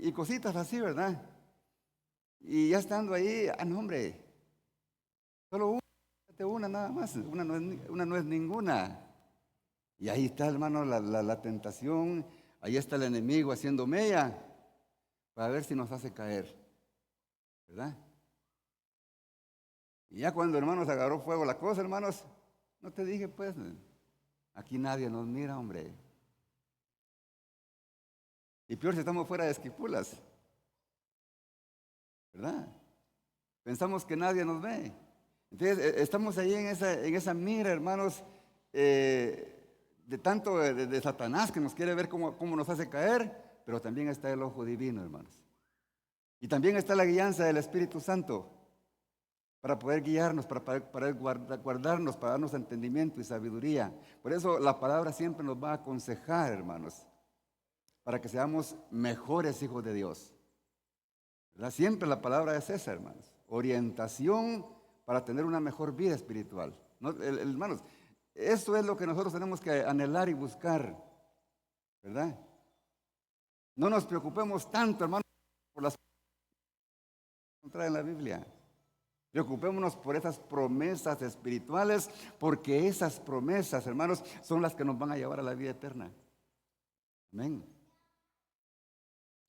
y cositas así, ¿verdad? Y ya estando ahí, no hombre, solo una nada más, una no es ninguna. Y ahí está, hermano, la tentación, ahí está el enemigo haciendo mella para ver si nos hace caer, ¿verdad? Y ya cuando, hermanos, agarró fuego la cosa, hermanos, no te dije, pues, aquí nadie nos mira, hombre. Y peor si estamos fuera de Esquipulas, ¿verdad? Pensamos que nadie nos ve. Entonces, estamos ahí en esa mira, hermanos, de tanto de Satanás que nos quiere ver cómo nos hace caer, pero también está el ojo divino, hermanos. Y también está la guianza del Espíritu Santo para poder guiarnos, para guardarnos, para darnos entendimiento y sabiduría. Por eso la palabra siempre nos va a aconsejar, hermanos, para que seamos mejores hijos de Dios. ¿Verdad? Siempre la palabra es esa, hermanos. Orientación para tener una mejor vida espiritual. ¿No? Hermanos, eso es lo que nosotros tenemos que anhelar y buscar, ¿verdad? No nos preocupemos tanto, hermanos, por las cosas que encontrar en la Biblia. Preocupémonos por esas promesas espirituales, porque esas promesas, hermanos, son las que nos van a llevar a la vida eterna. Amén.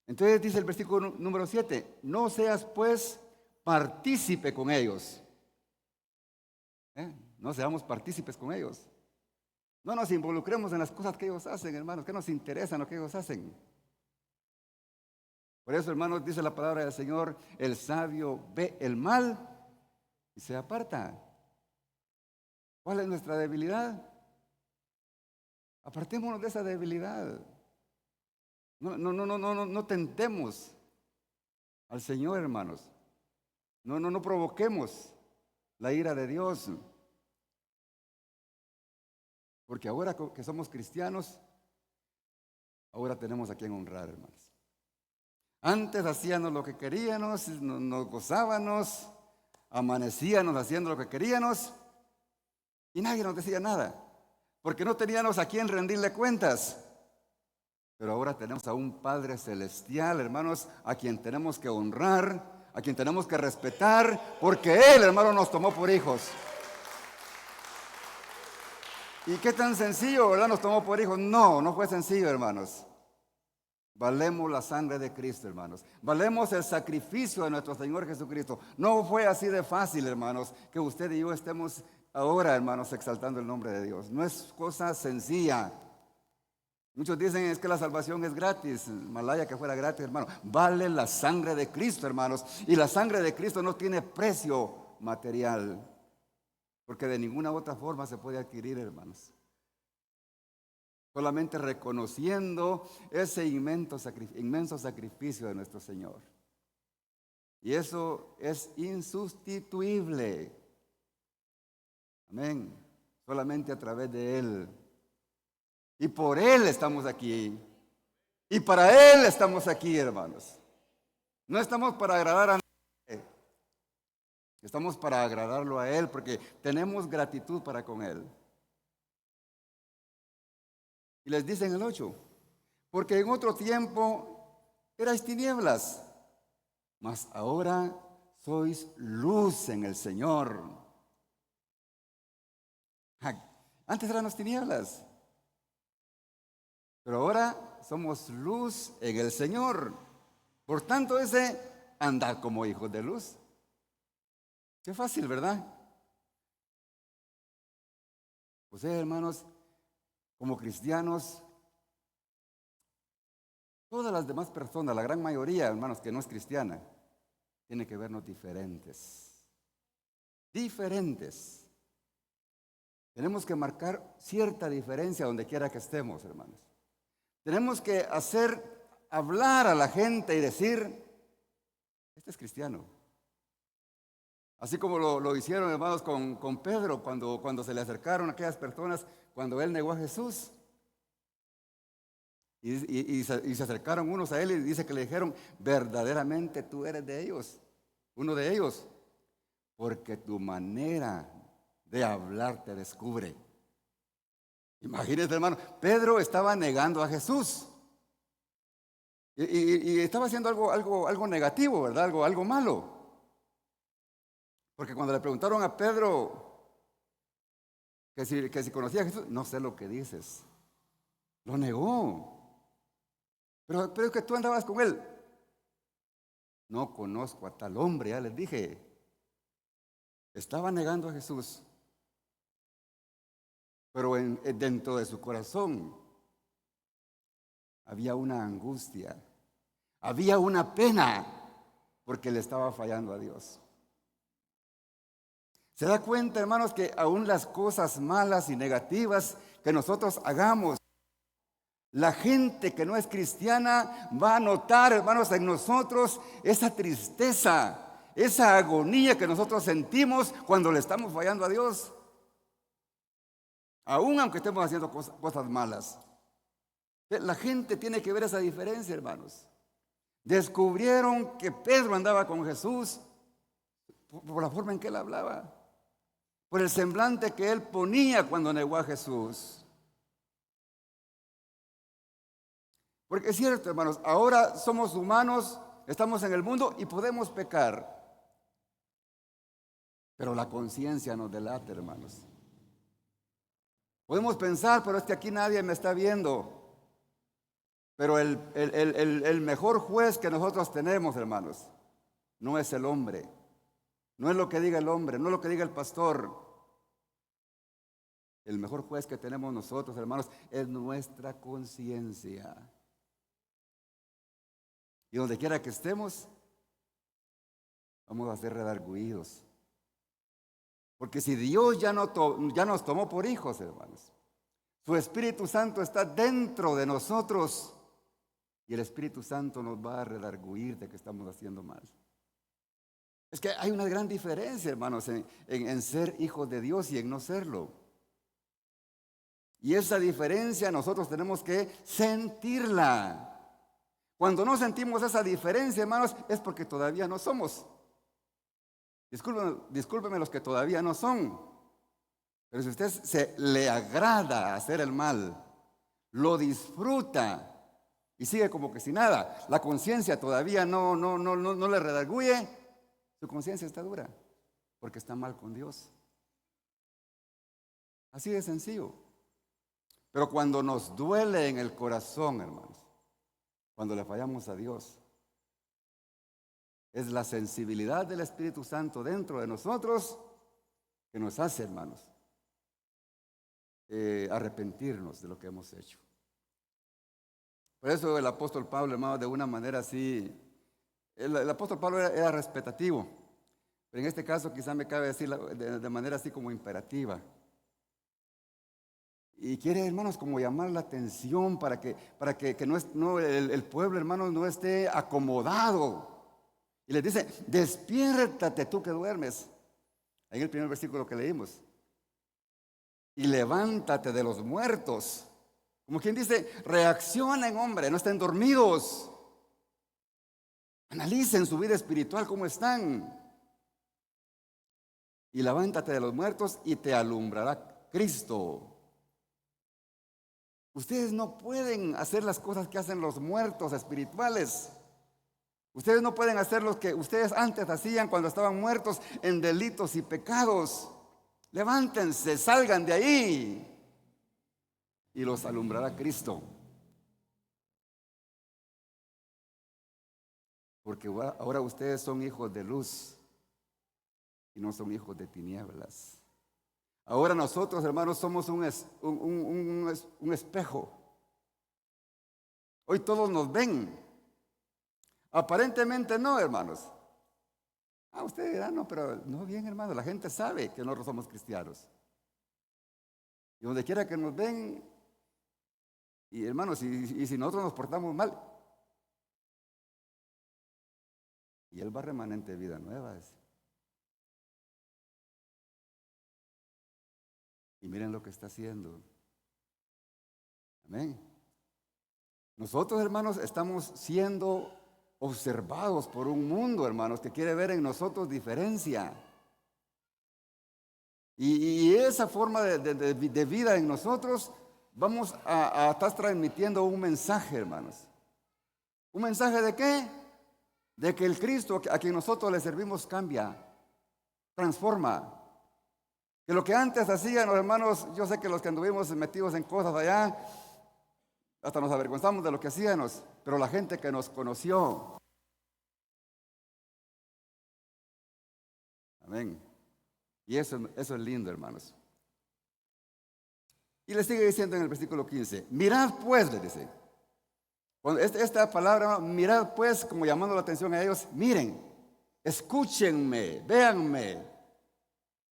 Entonces dice el versículo número 7, no seas pues partícipe con ellos. No seamos partícipes con ellos. No nos involucremos en las cosas que ellos hacen, hermanos, que nos interesan lo que ellos hacen. Por eso, hermanos, dice la palabra del Señor, el sabio ve el mal y se aparta. ¿Cuál es nuestra debilidad? Apartémonos de esa debilidad. No tentemos al Señor, hermanos. No provoquemos la ira de Dios. Porque ahora que somos cristianos, ahora tenemos a quien honrar, hermanos. Antes hacíamos lo que queríamos, nos gozábamos, amanecíamos haciendo lo que queríamos y nadie nos decía nada, porque no teníamos a quien rendirle cuentas. Pero ahora tenemos a un Padre Celestial, hermanos, a quien tenemos que honrar, a quien tenemos que respetar, porque Él, hermano, nos tomó por hijos. ¿Y qué tan sencillo, verdad? Nos tomó por hijos. No fue sencillo, hermanos. Valemos la sangre de Cristo, hermanos. Valemos el sacrificio de nuestro Señor Jesucristo. No fue así de fácil, hermanos, que usted y yo estemos ahora, hermanos, exaltando el nombre de Dios. No es cosa sencilla. Muchos dicen es que la salvación es gratis. Malaya que fuera gratis, hermano. Vale la sangre de Cristo, hermanos. Y la sangre de Cristo no tiene precio material, porque de ninguna otra forma se puede adquirir, hermanos. Solamente reconociendo ese inmenso sacrificio de nuestro Señor. Y eso es insustituible. Amén. Solamente a través de Él. Y por Él estamos aquí. Y para Él estamos aquí, hermanos. No estamos para agradar a nadie. Estamos para agradarlo a Él porque tenemos gratitud para con Él. Y les dice en el 8, porque en otro tiempo erais tinieblas, mas ahora sois luz en el Señor. Antes éramos tinieblas, pero ahora somos luz en el Señor. Por tanto, andad como hijos de luz. Qué fácil, ¿verdad? Pues hermanos, como cristianos, todas las demás personas, la gran mayoría, hermanos, que no es cristiana, tiene que vernos diferentes. Diferentes. Tenemos que marcar cierta diferencia donde quiera que estemos, hermanos. Tenemos que hablar a la gente y decir, este es cristiano. Así como lo hicieron, hermanos, con Pedro, cuando se le acercaron a aquellas personas, cuando él negó a Jesús. Y se acercaron unos a él y dice que le dijeron, verdaderamente tú eres de ellos, uno de ellos, porque tu manera de hablar te descubre. Imagínense, hermano, Pedro estaba negando a Jesús. Y estaba haciendo algo negativo, ¿verdad? Algo malo. Porque cuando le preguntaron a Pedro que si conocía a Jesús, no sé lo que dices. Lo negó. Pero es que tú andabas con él. No conozco a tal hombre, ya les dije. Estaba negando a Jesús. Pero dentro de su corazón había una angustia, había una pena, porque le estaba fallando a Dios. ¿Se da cuenta, hermanos, que aún las cosas malas y negativas que nosotros hagamos, la gente que no es cristiana va a notar, hermanos, en nosotros esa tristeza, esa agonía que nosotros sentimos cuando le estamos fallando a Dios? Aún aunque estemos haciendo cosas malas. La gente tiene que ver esa diferencia, hermanos. Descubrieron que Pedro andaba con Jesús por la forma en que él hablaba, por el semblante que él ponía cuando negó a Jesús. Porque es cierto, hermanos, ahora somos humanos, estamos en el mundo y podemos pecar. Pero la conciencia nos delata, hermanos. Podemos pensar, pero es que aquí nadie me está viendo. Pero el mejor juez que nosotros tenemos, hermanos, no es el hombre. No es lo que diga el hombre, no es lo que diga el pastor. El mejor juez que tenemos nosotros, hermanos, es nuestra conciencia. Y donde quiera que estemos, vamos a ser redargüidos. Porque si Dios ya nos tomó por hijos, hermanos, su Espíritu Santo está dentro de nosotros y el Espíritu Santo nos va a redarguir de que estamos haciendo mal. Es que hay una gran diferencia, hermanos, en ser hijos de Dios y en no serlo. Y esa diferencia nosotros tenemos que sentirla. Cuando no sentimos esa diferencia, hermanos, es porque todavía no somos. Discúlpenme los que todavía no son. Pero si a usted le agrada hacer el mal, lo disfruta y sigue como que sin nada, la conciencia todavía no le redarguye, su conciencia está dura porque está mal con Dios. Así de sencillo. Pero cuando nos duele en el corazón, hermanos, cuando le fallamos a Dios, es la sensibilidad del Espíritu Santo dentro de nosotros que nos hace, hermanos, arrepentirnos de lo que hemos hecho. Por eso el apóstol Pablo, hermano, de una manera así, el apóstol Pablo era respetativo, pero en este caso quizá me cabe decir de manera así como imperativa. Y quiere, hermanos, como llamar la atención para que el pueblo, hermanos, no esté acomodado. Y les dice, despiértate tú que duermes. Ahí en el primer versículo que leímos. Y levántate de los muertos. Como quien dice, reaccionen, hombre, no estén dormidos. Analicen su vida espiritual, cómo están. Y levántate de los muertos y te alumbrará Cristo. Ustedes no pueden hacer las cosas que hacen los muertos espirituales. Ustedes no pueden hacer lo que ustedes antes hacían cuando estaban muertos en delitos y pecados. Levántense, salgan de ahí y los alumbrará Cristo. Porque ahora ustedes son hijos de luz y no son hijos de tinieblas. Ahora nosotros, hermanos, somos un espejo. Hoy todos nos ven. Aparentemente no, hermanos. Ustedes dirán, no, pero no bien, hermanos. La gente sabe que nosotros somos cristianos. Y donde quiera que nos ven, y hermanos, y si nosotros nos portamos mal, y Él va a remanente de vida nueva. Y miren lo que está haciendo. Amén. Nosotros, hermanos, estamos siendo observados por un mundo, hermanos, que quiere ver en nosotros diferencia. Y esa forma de vida en nosotros, vamos a estar transmitiendo un mensaje, hermanos. ¿Un mensaje de qué? De que el Cristo a quien nosotros le servimos cambia, transforma. Que lo que antes hacían los hermanos, yo sé que los que anduvimos metidos en cosas allá, hasta nos avergonzamos de lo que hacíamos, pero la gente que nos conoció, amén. Y eso es lindo, hermanos. Y le sigue diciendo en el versículo 15, mirad pues, le dice. Esta palabra, mirad pues, como llamando la atención a ellos, miren, escúchenme, véanme,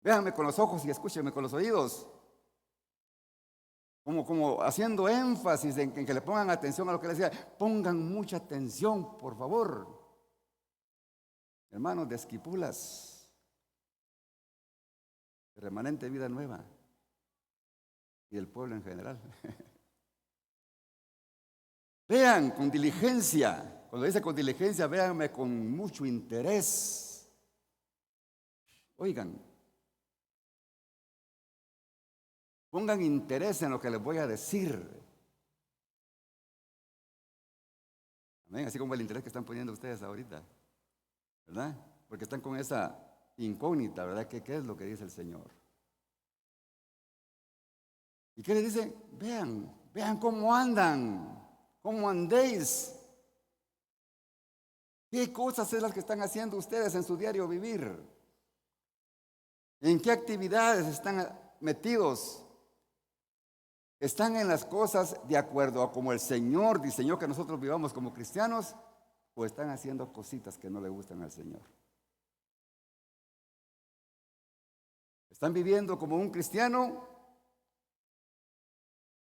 véanme con los ojos y escúchenme con los oídos. Como haciendo énfasis en que le pongan atención a lo que les decía. Pongan mucha atención, por favor. Hermanos de Esquipulas, Remanente Vida Nueva y el pueblo en general. Vean con diligencia. Cuando dice con diligencia, véanme con mucho interés. Oigan, pongan interés en lo que les voy a decir. Amén. Así como el interés que están poniendo ustedes ahorita, ¿verdad? Porque están con esa incógnita, ¿verdad? ¿Qué es lo que dice el Señor? ¿Y qué le dice? Vean cómo andan. ¿Cómo andéis? ¿Qué cosas es las que están haciendo ustedes en su diario vivir? ¿En qué actividades están metidos? ¿Están en las cosas de acuerdo a como el Señor diseñó que nosotros vivamos como cristianos? ¿O están haciendo cositas que no le gustan al Señor? ¿Están viviendo como un cristiano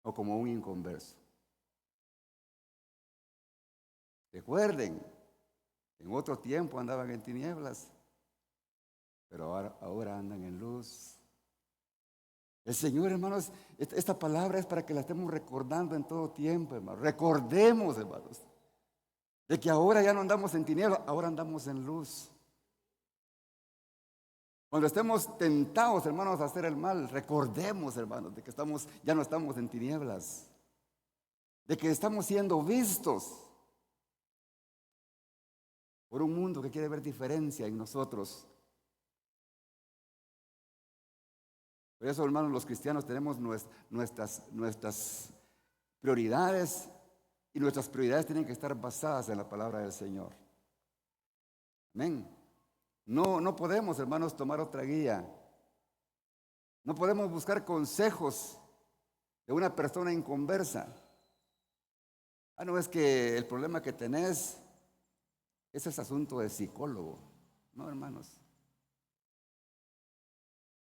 o como un inconverso? Recuerden, en otro tiempo andaban en tinieblas, pero ahora andan en luz. El Señor, hermanos, esta palabra es para que la estemos recordando en todo tiempo, hermanos. Recordemos, hermanos, de que ahora ya no andamos en tinieblas, ahora andamos en luz. Cuando estemos tentados, hermanos, a hacer el mal, recordemos, hermanos, de que ya no estamos en tinieblas, de que estamos siendo vistos por un mundo que quiere ver diferencia en nosotros. Por eso, hermanos, los cristianos tenemos nuestras prioridades, y nuestras prioridades tienen que estar basadas en la palabra del Señor. Amén. No podemos, hermanos, tomar otra guía. No podemos buscar consejos de una persona inconversa. No, es que el problema que tenés ese es asunto de psicólogo. No, hermanos.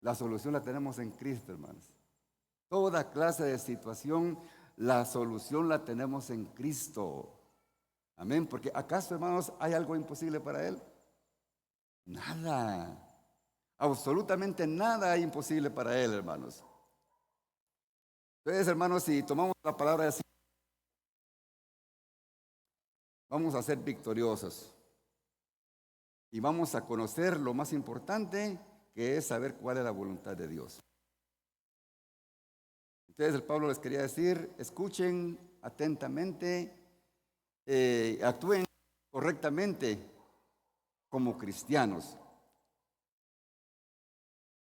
La solución la tenemos en Cristo, hermanos. Toda clase de situación, la solución la tenemos en Cristo. Amén. Porque ¿acaso, hermanos, hay algo imposible para Él? Nada. Absolutamente nada hay imposible para Él, hermanos. Entonces, hermanos, si tomamos la palabra así, vamos a ser victoriosos. Y vamos a conocer lo más importante, que es saber cuál es la voluntad de Dios. Entonces el Pablo les quería decir, escuchen atentamente, actúen correctamente como cristianos.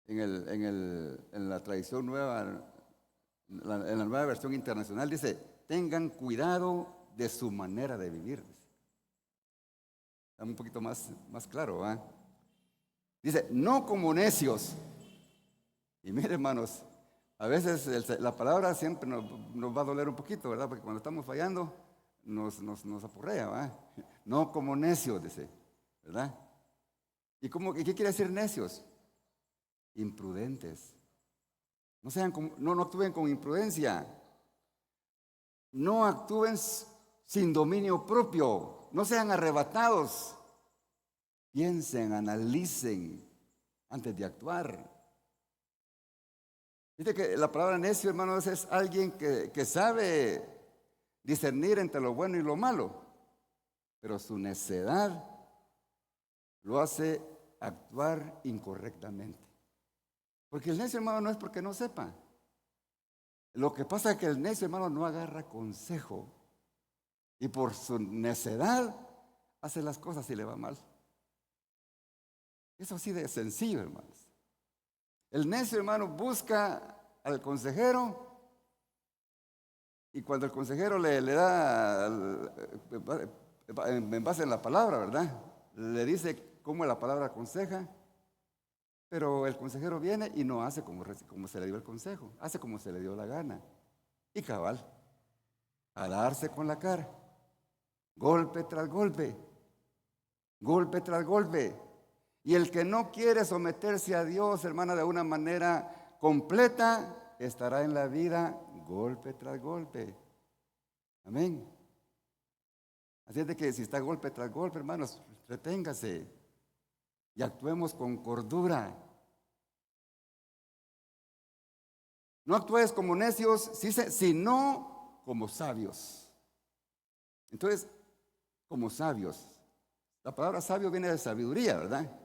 En la tradición nueva, en la nueva versión internacional dice, tengan cuidado de su manera de vivir. Está un poquito más claro, ¿eh? Dice, no como necios. Y miren, hermanos, a veces la palabra siempre nos va a doler un poquito, ¿verdad? Porque cuando estamos fallando, nos apurrea, ¿verdad? No como necios, dice, ¿verdad? ¿Y qué quiere decir necios? Imprudentes. No actúen con imprudencia. No actúen sin dominio propio. No sean arrebatados. Piensen, analicen antes de actuar. Viste que la palabra necio, hermanos, es alguien que sabe discernir entre lo bueno y lo malo, pero su necedad lo hace actuar incorrectamente. Porque el necio, hermano, no es porque no sepa. Lo que pasa es que el necio, hermano, no agarra consejo. y por su necedad hace las cosas y le va mal. Eso así de sencillo, hermanos. El necio, hermano, busca al consejero y cuando el consejero le da, en base en la palabra, ¿verdad? Le dice cómo la palabra aconseja, pero el consejero viene y no hace como se le dio el consejo, hace como se le dio la gana. Y cabal, a darse con la cara, golpe tras golpe, golpe tras golpe. Y el que no quiere someterse a Dios, hermana, de una manera completa, estará en la vida golpe tras golpe. Amén. Así es de que si está golpe tras golpe, hermanos, reténgase y actuemos con cordura. No actúes como necios, sino como sabios. Entonces, como sabios. La palabra sabio viene de sabiduría, ¿verdad?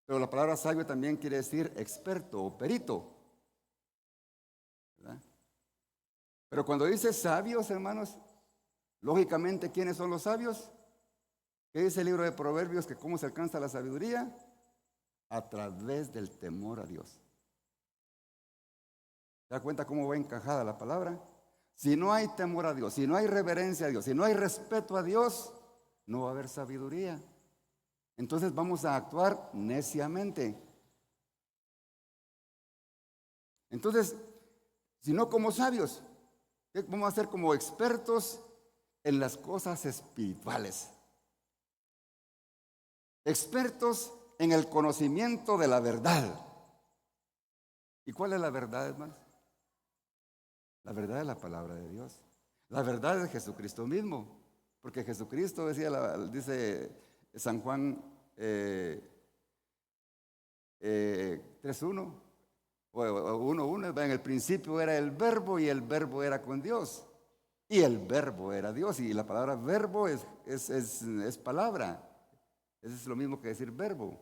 Pero la palabra sabio también quiere decir experto o perito, ¿verdad? Pero cuando dice sabios, hermanos, lógicamente, ¿quiénes son los sabios? ¿Qué dice el libro de Proverbios? Que cómo se alcanza la sabiduría a través del temor a Dios. ¿Se da cuenta cómo va encajada la palabra? Si no hay temor a Dios, si no hay reverencia a Dios, si no hay respeto a Dios, no va a haber sabiduría. Entonces vamos a actuar neciamente. Entonces, si no como sabios, vamos a ser como expertos en las cosas espirituales. Expertos en el conocimiento de la verdad. ¿Y cuál es la verdad, hermanos? La verdad es la palabra de Dios. La verdad es Jesucristo mismo. Porque Jesucristo dice San Juan 3:1 o 1:1, en el principio era el verbo y el verbo era con Dios. Y el verbo era Dios. Y la palabra verbo es palabra. Eso es lo mismo que decir verbo.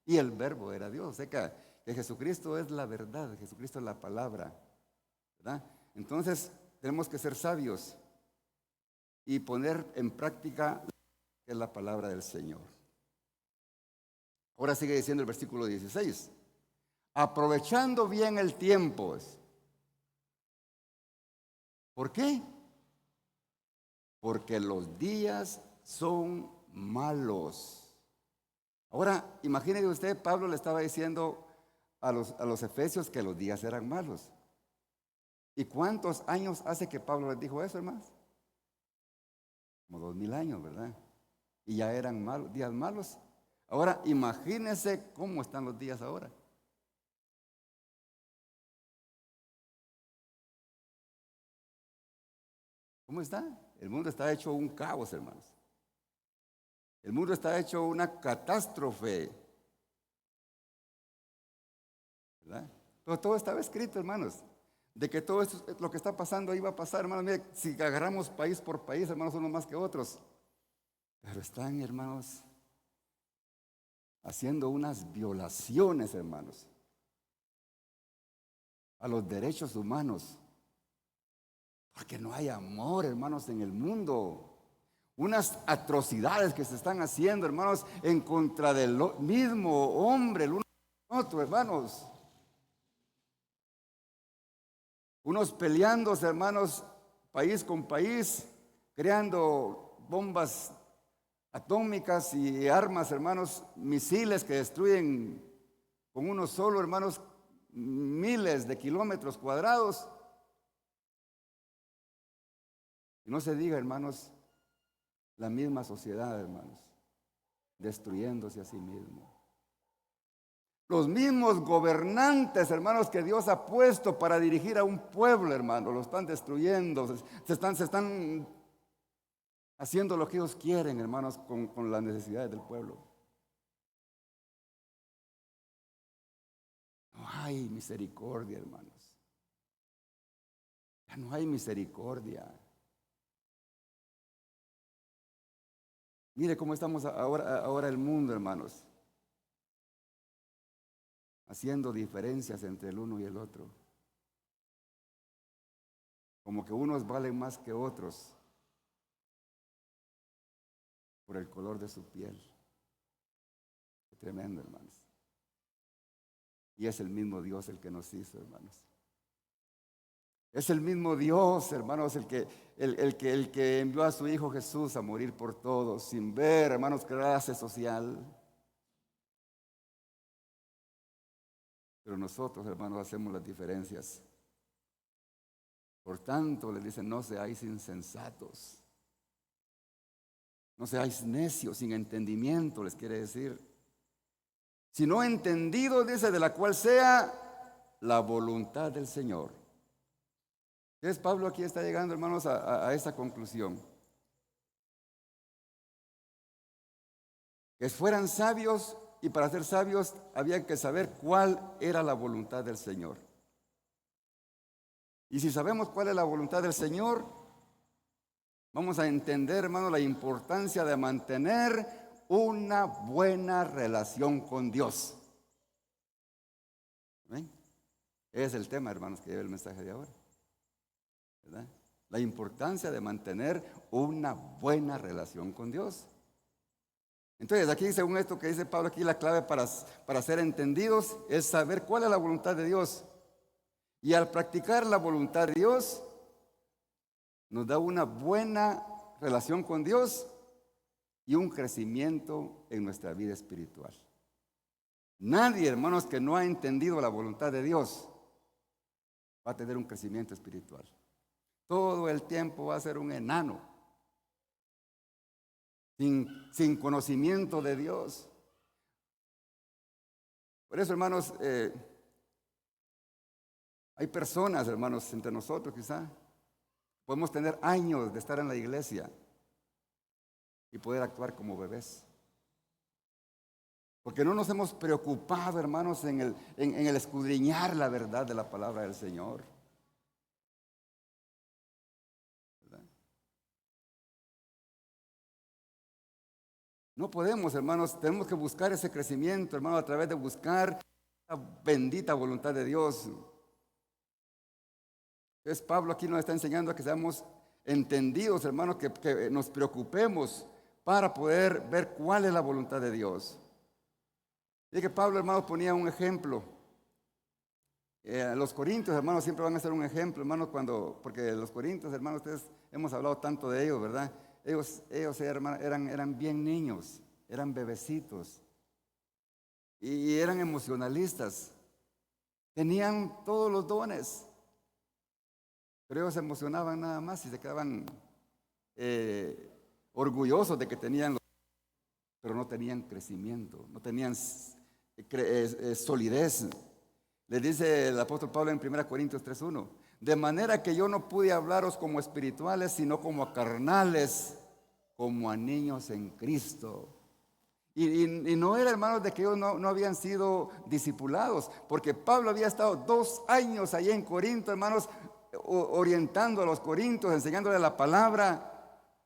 Y el verbo era Dios. O sea que Jesucristo es la verdad. Jesucristo es la palabra, ¿verdad? Entonces tenemos que ser sabios y poner en práctica que es la palabra del Señor. Ahora sigue diciendo el versículo 16. Aprovechando bien el tiempo. ¿Por qué? Porque los días son malos. Ahora, imagínese usted, Pablo le estaba diciendo a los efesios que los días eran malos. ¿Y cuántos años hace que Pablo les dijo eso, hermanos? Como 2000 años, ¿verdad? Y ya eran días malos. Ahora, imagínense cómo están los días ahora. ¿Cómo está? El mundo está hecho un caos, hermanos. El mundo está hecho una catástrofe, ¿verdad? Pero todo estaba escrito, hermanos, de que todo esto, lo que está pasando iba a pasar, hermanos. Mire, si agarramos país por país, hermanos, unos más que otros. Pero están, hermanos, haciendo unas violaciones, hermanos, a los derechos humanos. Porque no hay amor, hermanos, en el mundo. Unas atrocidades que se están haciendo, hermanos, en contra del mismo hombre, el uno con otro, hermanos. Unos peleándose, hermanos, país con país, creando bombas atómicas y armas, hermanos, misiles que destruyen con uno solo, hermanos, miles de kilómetros cuadrados. Y no se diga, hermanos, la misma sociedad, hermanos, destruyéndose a sí mismo. Los mismos gobernantes, hermanos, que Dios ha puesto para dirigir a un pueblo, hermanos, lo están destruyendo, se están haciendo lo que ellos quieren, hermanos, con las necesidades del pueblo. No hay misericordia, hermanos. Ya no hay misericordia. Mire cómo estamos ahora el mundo, hermanos, haciendo diferencias entre el uno y el otro. Como que unos valen más que otros. por el color de su piel. Qué tremendo, hermanos. Y es el mismo Dios el que nos hizo, hermanos. Es el mismo Dios, hermanos, el que envió a su Hijo Jesús a morir por todos, sin ver, hermanos, clase social. Pero nosotros, hermanos, hacemos las diferencias. Por tanto, les dicen, no seáis insensatos. No seáis necios, sin entendimiento, les quiere decir. Sino entendidos, dice, de la cual sea la voluntad del Señor. Entonces Pablo aquí está llegando, hermanos, a esa conclusión. Que fueran sabios, y para ser sabios había que saber cuál era la voluntad del Señor. Y si sabemos cuál es la voluntad del Señor, vamos a entender, hermano, la importancia de mantener una buena relación con Dios. ¿Ven? Ese es el tema, hermanos, que lleva el mensaje de ahora, ¿verdad? La importancia de mantener una buena relación con Dios. Entonces, aquí, según esto que dice Pablo, aquí la clave para ser entendidos es saber cuál es la voluntad de Dios. Y al practicar la voluntad de Dios, nos da una buena relación con Dios y un crecimiento en nuestra vida espiritual. Nadie, hermanos, que no ha entendido la voluntad de Dios va a tener un crecimiento espiritual. Todo el tiempo va a ser un enano, sin conocimiento de Dios. Por eso, hermanos, hay personas, hermanos, entre nosotros quizá, podemos tener años de estar en la iglesia y poder actuar como bebés. Porque no nos hemos preocupado, hermanos, en el escudriñar la verdad de la palabra del Señor. ¿Verdad? No podemos, hermanos, tenemos que buscar ese crecimiento, hermano, a través de buscar la bendita voluntad de Dios. Entonces Pablo aquí nos está enseñando a que seamos entendidos, hermanos, que nos preocupemos para poder ver cuál es la voluntad de Dios. Y que Pablo, hermanos, ponía un ejemplo. Los corintios, hermanos, siempre van a ser un ejemplo, hermanos, porque los corintios, hermanos, ustedes hemos hablado tanto de ellos, ¿verdad? Ellos hermanos, eran bien niños, eran bebecitos y eran emocionalistas. Tenían todos los dones, pero ellos se emocionaban nada más y se quedaban orgullosos de que tenían, pero no tenían crecimiento, no tenían solidez. Le dice el apóstol Pablo en 1 Corintios 3:1, de manera que yo no pude hablaros como espirituales, sino como a carnales, como a niños en Cristo. Y no era, hermanos, de que ellos no habían sido discipulados, porque Pablo había estado 2 años allí en Corinto, hermanos, orientando a los corintios, enseñándoles la palabra,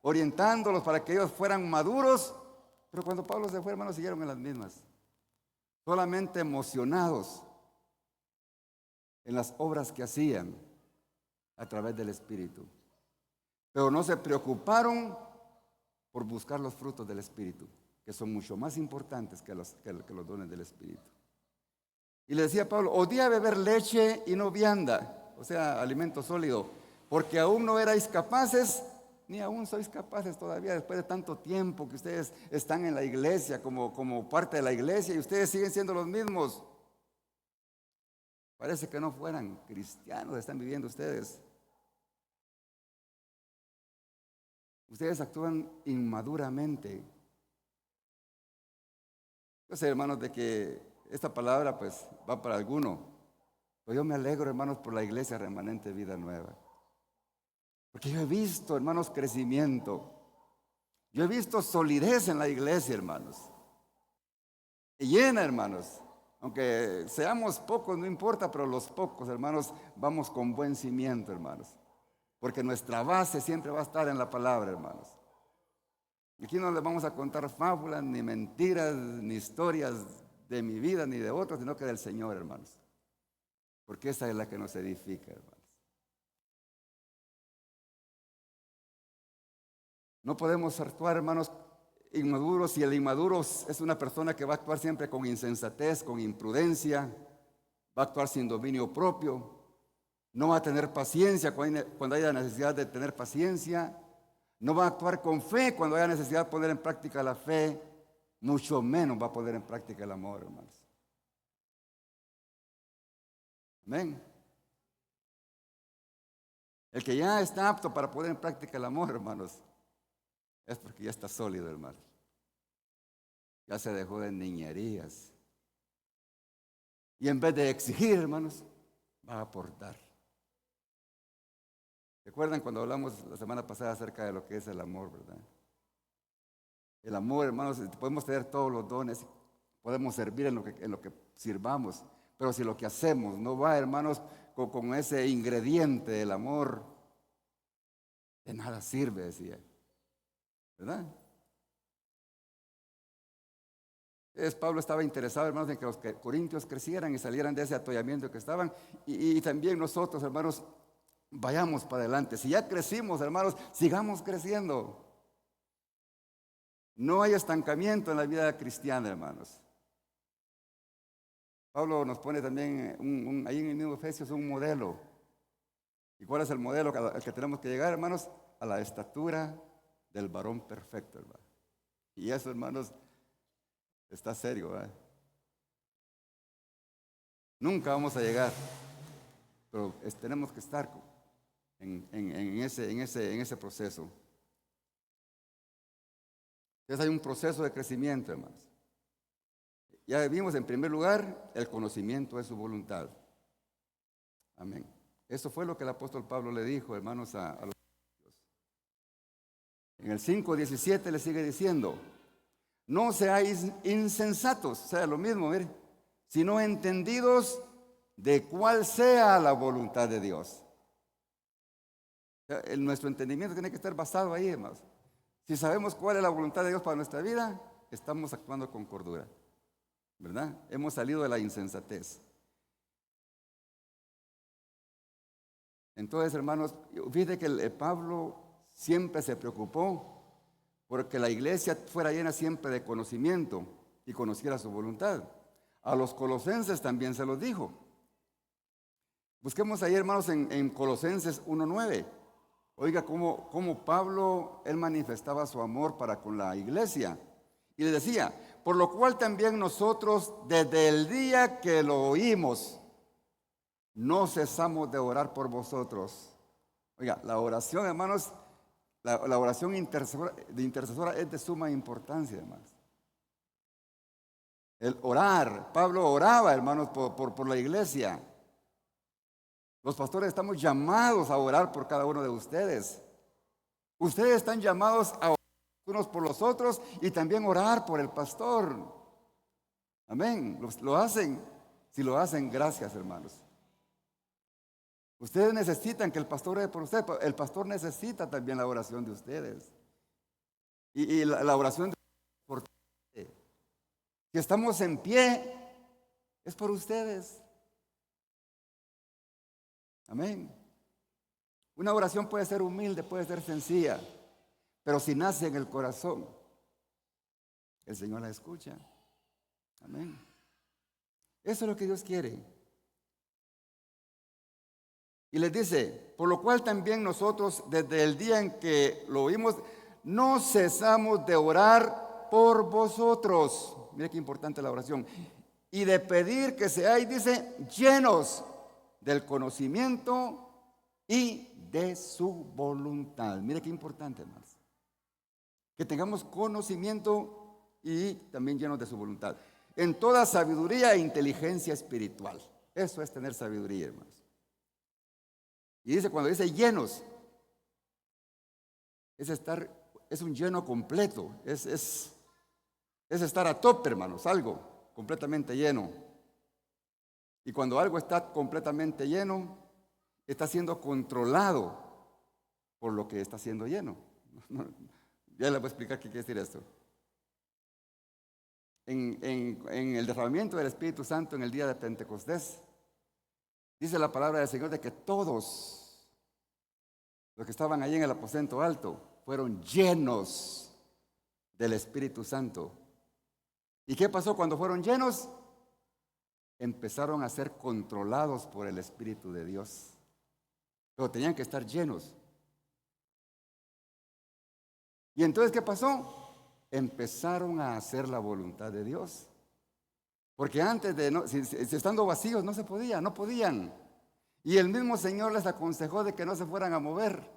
orientándolos para que ellos fueran maduros. Pero cuando Pablo se fue, hermanos, siguieron en las mismas, solamente emocionados en las obras que hacían a través del Espíritu, pero no se preocuparon por buscar los frutos del Espíritu, que son mucho más importantes que los dones del Espíritu. Y le decía a Pablo, odía beber leche y no vianda, o sea, alimento sólido, porque aún no erais capaces, ni aún sois capaces todavía, después de tanto tiempo que ustedes están en la iglesia, como parte de la iglesia, y ustedes siguen siendo los mismos. Parece que no fueran cristianos, están viviendo ustedes. Ustedes actúan inmaduramente. Yo sé, hermanos, de que esta palabra pues va para alguno. Pero yo me alegro, hermanos, por la iglesia remanente Vida Nueva. Porque yo he visto, hermanos, crecimiento. Yo he visto solidez en la iglesia, hermanos. Y llena, hermanos. Aunque seamos pocos, no importa, pero los pocos, hermanos, vamos con buen cimiento, hermanos. Porque nuestra base siempre va a estar en la palabra, hermanos. Y aquí no les vamos a contar fábulas, ni mentiras, ni historias de mi vida, ni de otros, sino que del Señor, hermanos. Porque esa es la que nos edifica, hermanos. No podemos actuar, hermanos, inmaduros, y el inmaduro es una persona que va a actuar siempre con insensatez, con imprudencia, va a actuar sin dominio propio, no va a tener paciencia cuando haya necesidad de tener paciencia, no va a actuar con fe cuando haya necesidad de poner en práctica la fe, mucho menos va a poner en práctica el amor, hermanos. Amén. El que ya está apto para poner en práctica el amor, hermanos, es porque ya está sólido, hermanos. Ya se dejó de niñerías. Y en vez de exigir, hermanos, va a aportar. ¿Recuerdan cuando hablamos la semana pasada acerca de lo que es el amor, verdad? El amor, hermanos, podemos tener todos los dones, podemos servir en lo que sirvamos, pero si lo que hacemos no va, hermanos, con ese ingrediente del amor, de nada sirve, decía, ¿verdad? Pablo estaba interesado, hermanos, en que los corintios crecieran y salieran de ese atollamiento que estaban, y también nosotros, hermanos, vayamos para adelante. Si ya crecimos, hermanos, sigamos creciendo. No hay estancamiento en la vida cristiana, hermanos. Pablo nos pone también ahí en el mismo Efesios un modelo. ¿Y cuál es el modelo al que tenemos que llegar, hermanos? A la estatura del varón perfecto, hermano. Y eso, hermanos, está serio, ¿verdad? Nunca vamos a llegar, pero tenemos que estar en ese proceso. Entonces hay un proceso de crecimiento, hermanos. Ya vimos en primer lugar el conocimiento de su voluntad. Amén. Eso fue lo que el apóstol Pablo le dijo, hermanos, a los judíos. En el 5:17 le sigue diciendo: no seáis insensatos, o sea, lo mismo, mire, sino entendidos de cuál sea la voluntad de Dios. O sea, nuestro entendimiento tiene que estar basado ahí, hermanos. Si sabemos cuál es la voluntad de Dios para nuestra vida, estamos actuando con cordura, ¿verdad? Hemos salido de la insensatez. Entonces, hermanos, fíjate que Pablo siempre se preocupó porque la iglesia fuera llena siempre de conocimiento y conociera su voluntad. A los colosenses también se los dijo. Busquemos ahí, hermanos, en Colosenses 1:9. Oiga cómo Pablo, él manifestaba su amor para con la iglesia. Y le decía: por lo cual también nosotros, desde el día que lo oímos, no cesamos de orar por vosotros. Oiga, la oración, hermanos, la oración intercesora es de suma importancia, hermanos. El orar, Pablo oraba, hermanos, por la iglesia. Los pastores estamos llamados a orar por cada uno de ustedes. Ustedes están llamados a orar unos por los otros y también orar por el pastor. Amén. Lo hacen. Si lo hacen, gracias, hermanos. Ustedes necesitan que el pastor ore por ustedes. El pastor necesita también la oración de ustedes. Y la oración de ustedes es importante. Si estamos en pie, es por ustedes. Amén. Una oración puede ser humilde, puede ser sencilla, pero si nace en el corazón, el Señor la escucha. Amén. Eso es lo que Dios quiere. Y les dice: por lo cual también nosotros, desde el día en que lo oímos, no cesamos de orar por vosotros. Mira qué importante la oración. Y de pedir que seáis, dice, llenos del conocimiento y de su voluntad. Mire qué importante, hermanos. Que tengamos conocimiento y también llenos de su voluntad. En toda sabiduría e inteligencia espiritual. Eso es tener sabiduría, hermanos. Y dice, cuando dice llenos, es un lleno completo. Es estar a tope, hermanos, algo completamente lleno. Y cuando algo está completamente lleno, está siendo controlado por lo que está siendo lleno. Ya les voy a explicar qué quiere decir esto. En el derramamiento del Espíritu Santo en el día de Pentecostés, dice la palabra del Señor de que todos los que estaban allí en el aposento alto fueron llenos del Espíritu Santo. ¿Y qué pasó cuando fueron llenos? Empezaron a ser controlados por el Espíritu de Dios. Pero tenían que estar llenos. ¿Y entonces qué pasó? Empezaron a hacer la voluntad de Dios. Porque antes de, no, si estando vacíos no se podía, no podían. Y el mismo Señor les aconsejó de que no se fueran a mover,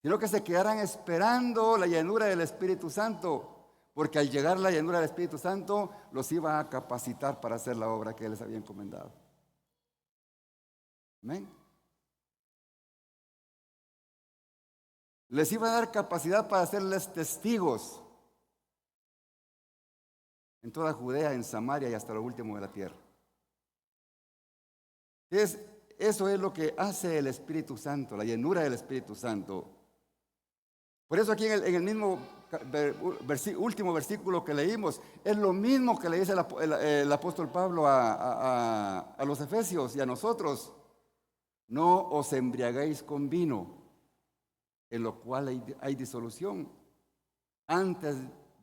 sino que se quedaran esperando la llenura del Espíritu Santo. Porque al llegar la llenura del Espíritu Santo, los iba a capacitar para hacer la obra que Él les había encomendado. Amén. Les iba a dar capacidad para hacerles testigos en toda Judea, en Samaria y hasta lo último de la tierra. Entonces, eso es lo que hace el Espíritu Santo, la llenura del Espíritu Santo. Por eso aquí en el mismo último versículo que leímos, es lo mismo que le dice el apóstol Pablo a los efesios y a nosotros. No os embriaguéis con vino, en lo cual hay disolución. Antes,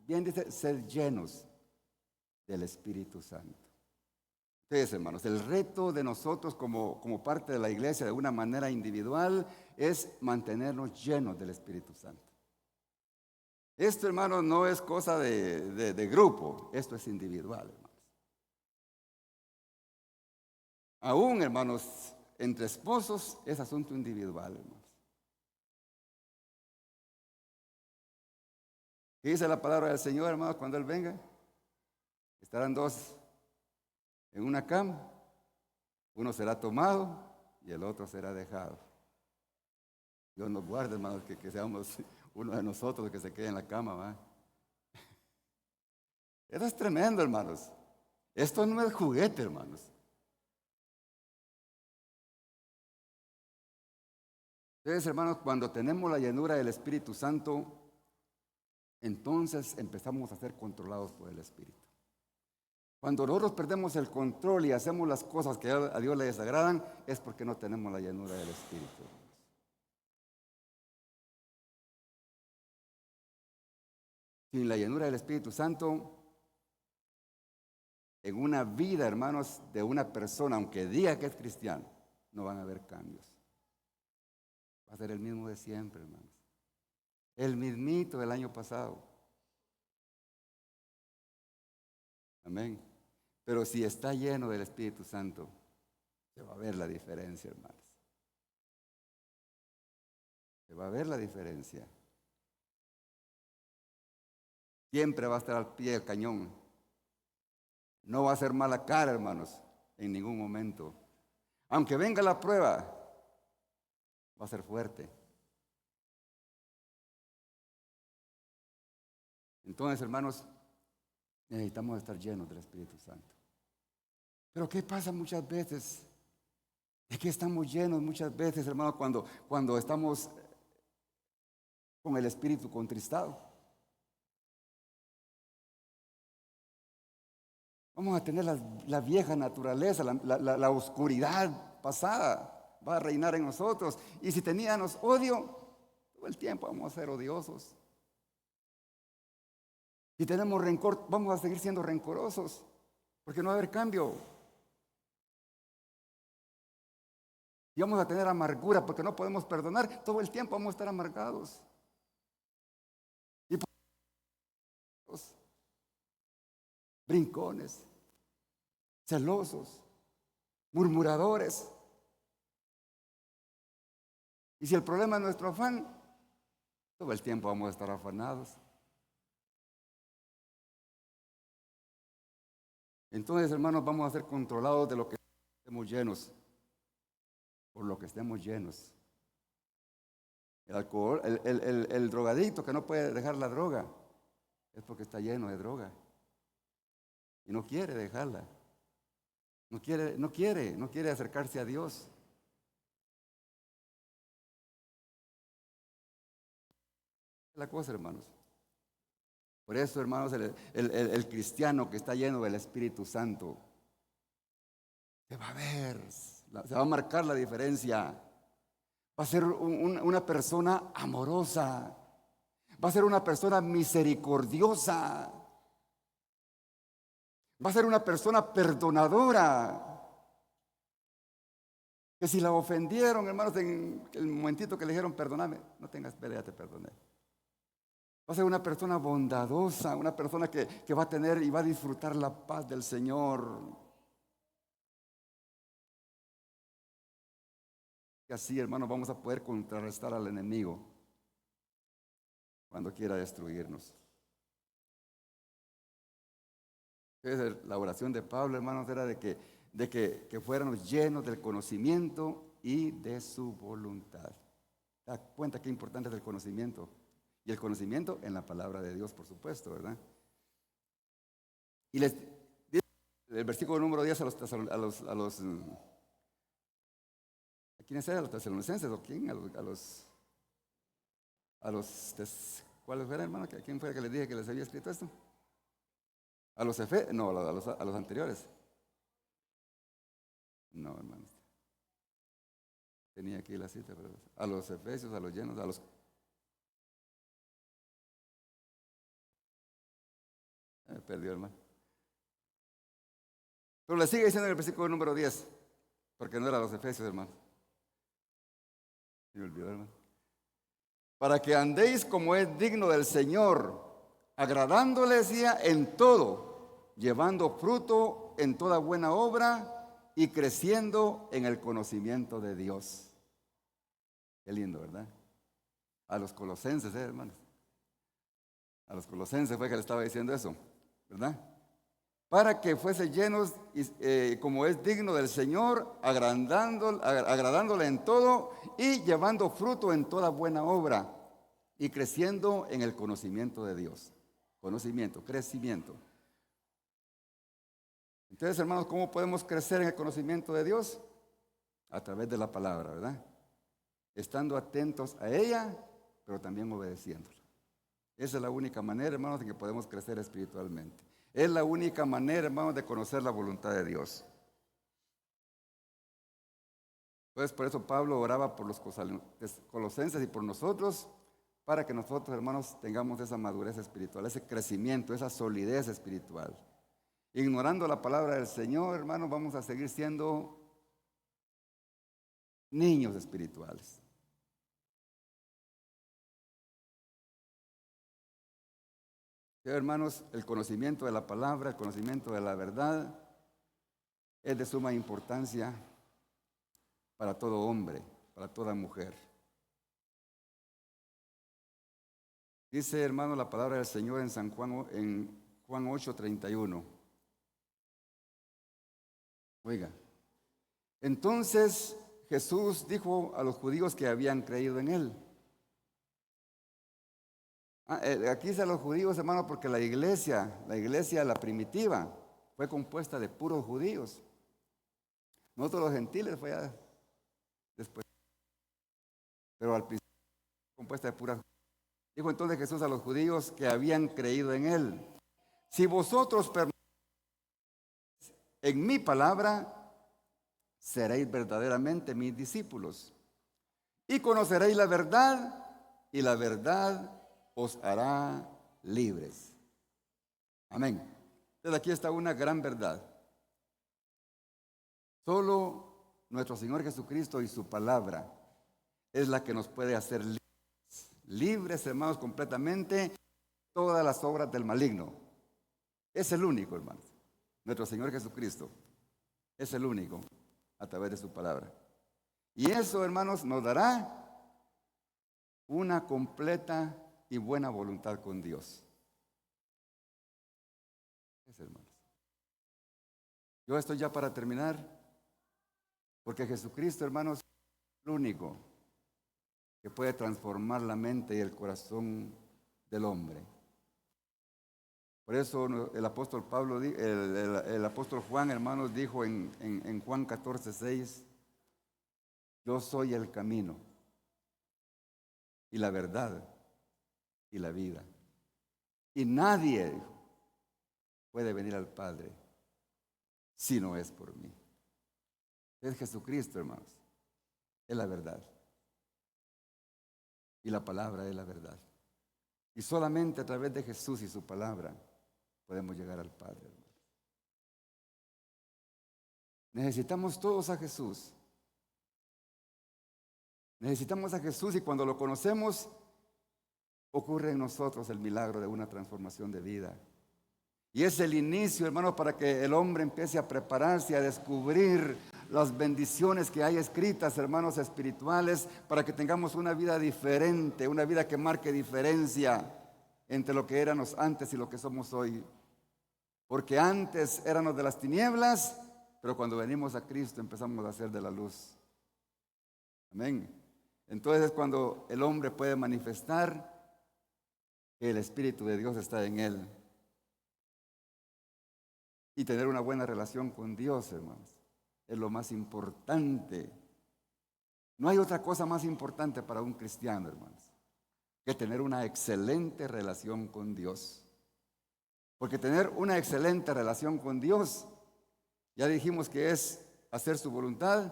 bien dice, sed llenos del Espíritu Santo. Entonces, hermanos, el reto de nosotros como parte de la iglesia de una manera individual es mantenernos llenos del Espíritu Santo. Esto, hermanos, no es cosa de grupo, esto es individual, hermanos. Aún, hermanos, entre esposos es asunto individual, hermanos. ¿Qué dice la palabra del Señor, hermanos, cuando Él venga? Estarán dos en una cama, uno será tomado y el otro será dejado. Dios nos guarde, hermanos, que seamos uno de nosotros que se quede en la cama, ¿va? Eso es tremendo, hermanos. Esto no es juguete, hermanos. Entonces, hermanos, cuando tenemos la llenura del Espíritu Santo, entonces empezamos a ser controlados por el Espíritu. Cuando nosotros perdemos el control y hacemos las cosas que a Dios le desagradan, es porque no tenemos la llenura del Espíritu. Sin la llenura del Espíritu Santo, en una vida, hermanos, de una persona, aunque diga que es cristiano, no van a haber cambios. Va a ser el mismo de siempre, hermanos. El mismito del año pasado. Amén. Pero si está lleno del Espíritu Santo, se va a ver la diferencia, hermanos. Se va a ver la diferencia. Siempre va a estar al pie del cañón. No va a hacer mala cara, hermanos, en ningún momento. Aunque venga la prueba, va a ser fuerte. Entonces, hermanos, necesitamos estar llenos del Espíritu Santo. Pero ¿qué pasa muchas veces? Es que estamos llenos muchas veces, hermanos, cuando estamos con el Espíritu contristado. Vamos a tener la vieja naturaleza, la oscuridad pasada va a reinar en nosotros. Y si teníamos odio, todo el tiempo vamos a ser odiosos. Si tenemos rencor, vamos a seguir siendo rencorosos, porque no va a haber cambio. Y vamos a tener amargura, porque no podemos perdonar, todo el tiempo vamos a estar amargados. Y brincones, celosos, murmuradores. Y si el problema es nuestro afán, todo el tiempo vamos a estar afanados. Entonces, hermanos, vamos a ser controlados de lo que estemos llenos, por lo que estemos llenos. El alcohol, el drogadicto que no puede dejar la droga, es porque está lleno de droga. Y no quiere dejarla. No quiere acercarse a Dios. La cosa, hermanos. Por eso, hermanos, el cristiano que está lleno del Espíritu Santo se va a ver, se va a marcar la diferencia. Va a ser una persona amorosa. Va a ser una persona misericordiosa. Va a ser una persona perdonadora. Que si la ofendieron, hermanos, en el momentito que le dijeron perdóname, no tengas pena, ya te perdoné. Va a ser una persona bondadosa, una persona que va a tener y va a disfrutar la paz del Señor. Y así, hermanos, vamos a poder contrarrestar al enemigo cuando quiera destruirnos. Entonces, la oración de Pablo, hermanos, era de que fuéramos llenos del conocimiento y de su voluntad. ¿Te das cuenta qué importante es el conocimiento? Y el conocimiento en la palabra de Dios, por supuesto, ¿verdad? Y les dice el versículo número 10 ¿a quiénes eran? ¿A los tesalonicenses o quién? ¿Cuáles fueron, hermano? ¿Quién fue el que les dije que les había escrito esto? A los Efesios, no, a los anteriores. No, hermanos. Tenía aquí la cita, pero a los Efesios, a los llenos, me perdió, hermano. Pero le sigue diciendo en el versículo número 10, porque no era a los Efesios, hermano. Me olvidó, hermano. Para que andéis como es digno del Señor, agradándole, decía, en todo, llevando fruto en toda buena obra y creciendo en el conocimiento de Dios. Qué lindo, ¿verdad? A los colosenses, hermanos. A los colosenses fue que le estaba diciendo eso, ¿verdad? Para que fuese llenos, como es digno del Señor, agradándole en todo y llevando fruto en toda buena obra y creciendo en el conocimiento de Dios. Conocimiento, crecimiento. Entonces, hermanos, ¿cómo podemos crecer en el conocimiento de Dios? A través de la palabra, ¿verdad? Estando atentos a ella, pero también obedeciéndola. Esa es la única manera, hermanos, en que podemos crecer espiritualmente. Es la única manera, hermanos, de conocer la voluntad de Dios. Pues por eso Pablo oraba por los colosenses y por nosotros, para que nosotros, hermanos, tengamos esa madurez espiritual, ese crecimiento, esa solidez espiritual. Ignorando la palabra del Señor, hermanos, vamos a seguir siendo niños espirituales. Hermanos, el conocimiento de la palabra, el conocimiento de la verdad es de suma importancia para todo hombre, para toda mujer. Dice, hermano, la palabra del Señor en Juan 8:31. Oiga, entonces Jesús dijo a los judíos que habían creído en él. Aquí dice a los judíos, hermano, porque la iglesia, la primitiva, fue compuesta de puros judíos. Nosotros los gentiles fue ya después, pero al principio compuesta de puras. Dijo entonces Jesús a los judíos que habían creído en él: si vosotros permanecéis en mi palabra, seréis verdaderamente mis discípulos y conoceréis la verdad, y la verdad os hará libres. Amén. Entonces aquí está una gran verdad. Solo nuestro Señor Jesucristo y su palabra es la que nos puede hacer libres. Libres, hermanos, completamente de todas las obras del maligno. Es el único, hermanos. Nuestro Señor Jesucristo es el único a través de su palabra. Y eso, hermanos, nos dará una completa y buena voluntad con Dios. Hermanos. Yo estoy ya para terminar, porque Jesucristo, hermanos, es el único que puede transformar la mente y el corazón del hombre. Por eso el apóstol Pablo, el apóstol Juan, hermanos, dijo en Juan 14:6, yo soy el camino y la verdad y la vida. Y nadie puede venir al Padre si no es por mí. Es Jesucristo, hermanos. Es la verdad. Y la palabra es la verdad. Y solamente a través de Jesús y su palabra podemos llegar al Padre, hermano. Necesitamos todos a Jesús. Necesitamos a Jesús, y cuando lo conocemos, ocurre en nosotros el milagro de una transformación de vida. Y es el inicio, hermanos, para que el hombre empiece a prepararse, a descubrir las bendiciones que hay escritas, hermanos espirituales, para que tengamos una vida diferente, una vida que marque diferencia entre lo que éramos antes y lo que somos hoy. Porque antes éramos de las tinieblas, pero cuando venimos a Cristo empezamos a ser de la luz. Amén. Entonces es cuando el hombre puede manifestar que el Espíritu de Dios está en él. Y tener una buena relación con Dios, hermanos, es lo más importante. No hay otra cosa más importante para un cristiano, hermanos, que tener una excelente relación con Dios. Porque tener una excelente relación con Dios, ya dijimos que es hacer su voluntad.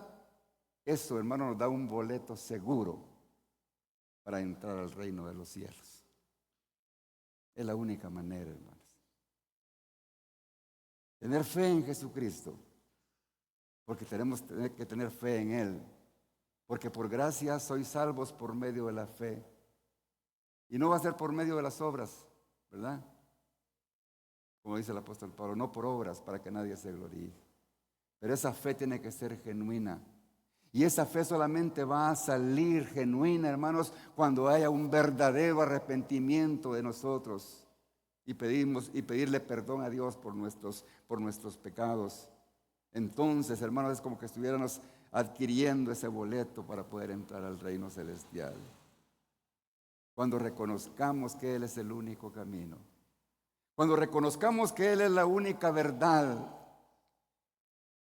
Eso, hermano, nos da un boleto seguro para entrar al reino de los cielos. Es la única manera, hermanos. Tener fe en Jesucristo, porque tenemos que tener fe en Él, porque por gracia sois salvos por medio de la fe. Y no va a ser por medio de las obras, ¿verdad? Como dice el apóstol Pablo, no por obras para que nadie se gloríe. Pero esa fe tiene que ser genuina. Y esa fe solamente va a salir genuina, hermanos, cuando haya un verdadero arrepentimiento de nosotros. Y pedirle perdón a Dios por nuestros pecados. Entonces, hermanos, es como que estuviéramos adquiriendo ese boleto para poder entrar al reino celestial. Cuando reconozcamos que Él es el único camino. Cuando reconozcamos que Él es la única verdad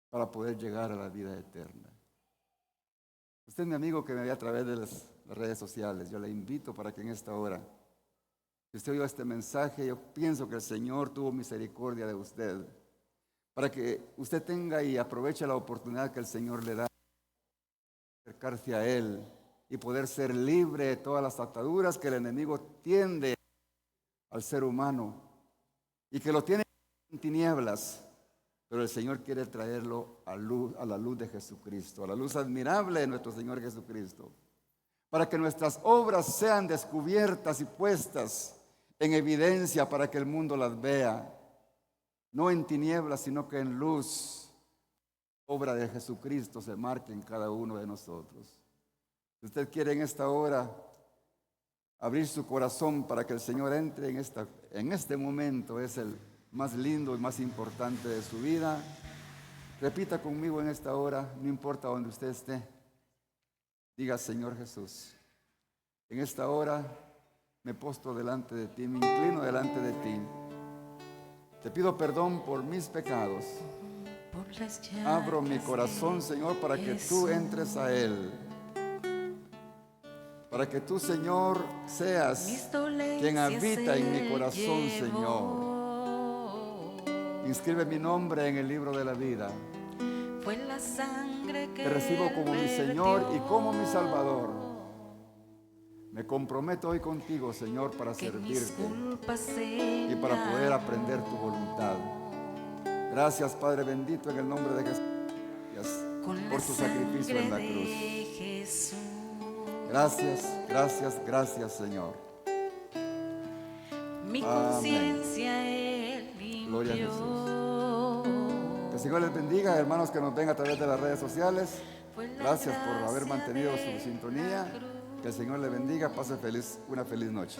para poder llegar a la vida eterna. Usted es mi amigo que me ve a través de las redes sociales. Yo le invito para que en esta hora, si usted oiga este mensaje, yo pienso que el Señor tuvo misericordia de usted, para que usted tenga y aproveche la oportunidad que el Señor le da de acercarse a Él y poder ser libre de todas las ataduras que el enemigo tiende al ser humano y que lo tiene en tinieblas. Pero el Señor quiere traerlo a la luz de Jesucristo, a la luz admirable de nuestro Señor Jesucristo, para que nuestras obras sean descubiertas y puestas en evidencia para que el mundo las vea, no en tinieblas, sino que en luz. La obra de Jesucristo se marque en cada uno de nosotros. Si usted quiere en esta hora abrir su corazón para que el Señor entre en este momento, es el más lindo y más importante de su vida. Repita conmigo en esta hora, no importa donde usted esté. Diga: Señor Jesús, en esta hora me postro delante de ti, me inclino delante de ti. Te pido perdón por mis pecados. Abro mi corazón, Señor, para que tú entres a él. Para que tú, Señor, seas quien habita en mi corazón, Señor. Inscribe mi nombre en el libro de la vida. Te recibo como mi Señor y como mi Salvador. Me comprometo hoy contigo, Señor, para servirte y para poder aprender tu voluntad. Gracias, Padre bendito, en el nombre de Jesús. Gracias por tu sacrificio en la cruz. Gracias, gracias, gracias, Señor. Amén. Gloria a Jesús. Que el Señor les bendiga, hermanos que nos ven a través de las redes sociales. Gracias por haber mantenido su sintonía. Que el Señor les bendiga. Pase una feliz noche.